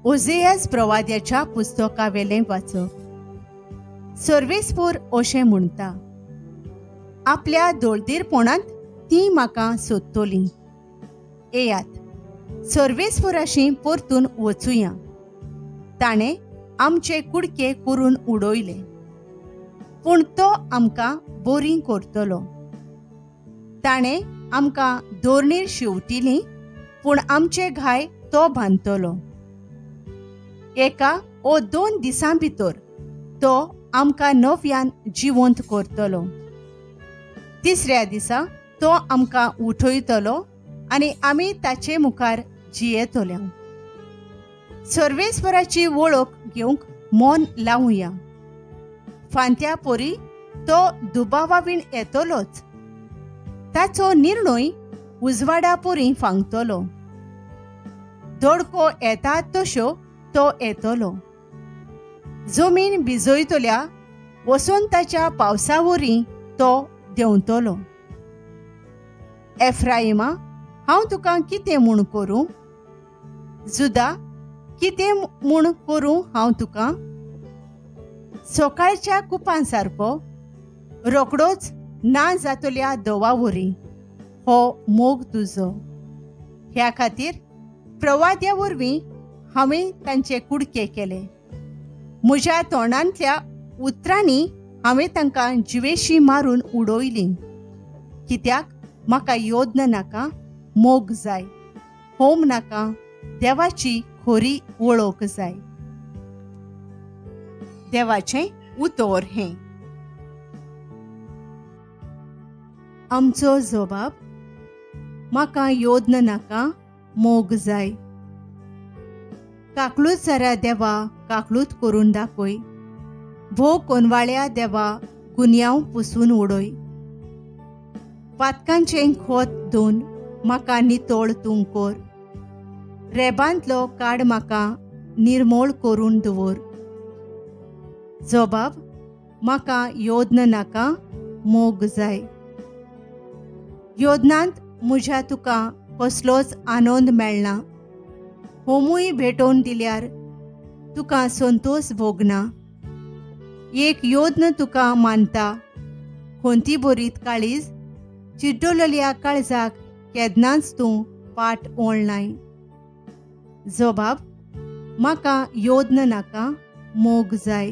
ओझेयास प्रवाद्याच्या पुस्तकावेलें वाचप। सर्वेस्पर अशें म्हणटा, आपल्या दोळदीरपणांत ती म्हाका सोदतली। येयात सर्वेस्पराशी परतून वचुया। ताणें आमचे कुडके करून उडयले, पूण तो आमकां बरीं करतलो। ताणें आमकां दोरणीर शिंवटिली, पूण आमचे घाय तो बांदतलो। एका ओ 2 दिसां भितर तो आमकां नव्यान जिवंत करतलो। तिसऱ्या दिसा तो आमकां उठयतलो आनी आमी ताचे मुखार जियेतल्यो। सर्वेस्पराची वळख घेवंक मन लावुया। फांत्या परी तो दुबावावीण येतलोच। ताचो निर्णय उजवाडा परी सांगतलो। दोडको येता तश्यो तो येतलो। जमीन भिजयतल्या वसंताच्या पावसावरी तो देंवतलो। एफ्राइमा, हांव तुका कितें म्हूण करूं? जुदा, कितें म्हूण करूं हांव तुका? सकाळच्या कुपांसारको रोकडोच ना जातल्या दवावरी हो मोग तुजो। ह्या खातीर प्रवाद्या वरवीं हांवें तांचे कुडके केले। म्हज्या तोंडांतल्या उतरांनी हांवें तांकां जिवेशी मारून उडयलीं। कित्याक म्हाका योद्न नाका, मोग जाय। होम नाका, देवाची खरी वळख जाय। देवाचें उतर हें। आमचो जबाब, म्हाका योद्न नाका, मोग जाय। काकलूत जाऱ्या देवा, काकलूत करून दाखय। भोव कोनवाळ्या देवा, गुन्यांव पुसून उडय। पातकांचें खोत धुवन म्हाका नितळ तूं कर। रेबांतलो काड म्हाका निर्मळ करून दवर। जबाब, म्हाका योद्न नाका, मोग जाय। योद्नांत म्हज्या तुका कसलोच आनंद मेळना। होमूय भेटोवन दिल्यार तुका संतोष भोगना। एक योद्न तुका मानता, खोंती बरीत काळीज, चिड्डलेल्या काळजाक केदनाच तूं पाट ओळनाय। जबाब, म्हाका योद्न नाका, मोग जाय।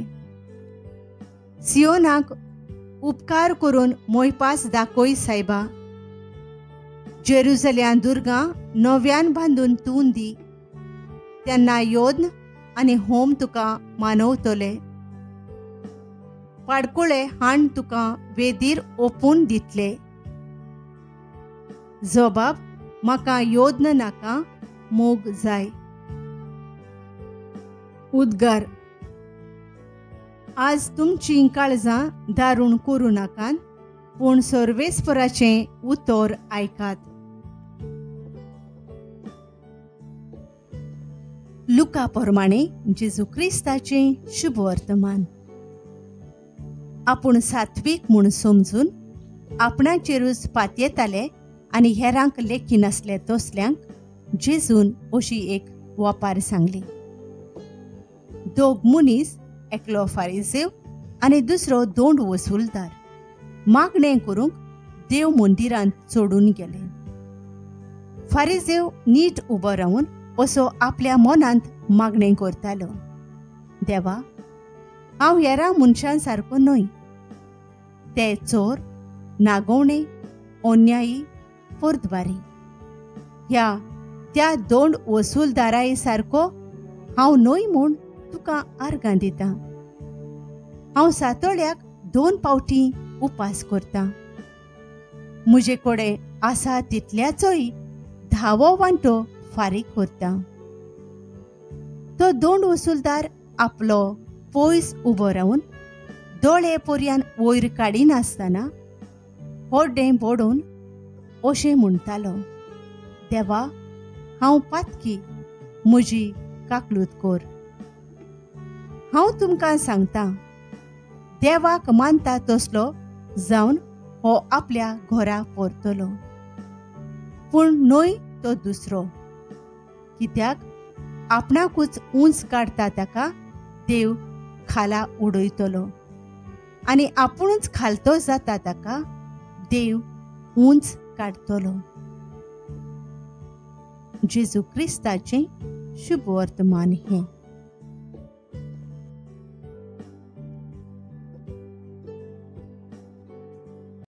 सियोनाक उपकार करून मोयपास दाखय सायबा। जेरुसलेम दुर्गां नव्यान बांदून तूं दी। तेन्ना योद्न आनी होम तुका मानवतले। पाडकुळे हाण तुका वेदीर ओपून दितले। जबाब, म्हाका योद्न नाका, मोग जाय। उद्गार, आज तुमचीं काळजां दारूण करूं नाकात, पूण सर्वेस्पराचें उतर आयकात। लुका प्रमाणे जेजू क्रिस्ताचें शुभ वर्तमान। आपूण सात्वीक म्हूण समजून आपणाचेरूच पातयेताले आनी हेरांक लेखी नासले तसल्यांक जेजून अशी एक वापार सांगली। 2 मनीस, एकलो फारिसेव आनी दुसरो दोंड वसूलदार, मागणें करूंक देव मंदिरांत चडून गेले। फारिसेव नीट उबो रावन असो आपल्या मनांत मागणें करतालो, देवा, हांव हेरां मनशां सारको न्हय। ते चोर, नागवणे, अन्यायी, फर्दबारी। ह्या त्या दोंड वसूलदाराय सारको हांव न्हय म्हूण तुका आर्गां दिता। हांव सातोळ्याक 2 पावटी उपास करता। म्हजे कडेन आसा तितल्याचोय 10वो वांटो फारीक करता। तो दोंड वसूलदार आपलो पयस उबो रावन दोळे पर्यान वयर काडिनासतना होड्डें बोडोवन अशें म्हणटालो, देवा, हांव पातकी, म्हजी काकलूत कर। हांव तुमकां सांगतां, देवाक मानता तसलो जावन हो आपल्या घरा परतलो, पूण न्हय तो दुसरो। कित्याक आपणाकूच उंच काडटा ताका देव खाला उडयतलो आनी आपुणूच खालतो जाता ताका देव उंच काडतलो. जेजू क्रिस्ताचें शुभ वर्तमान हें.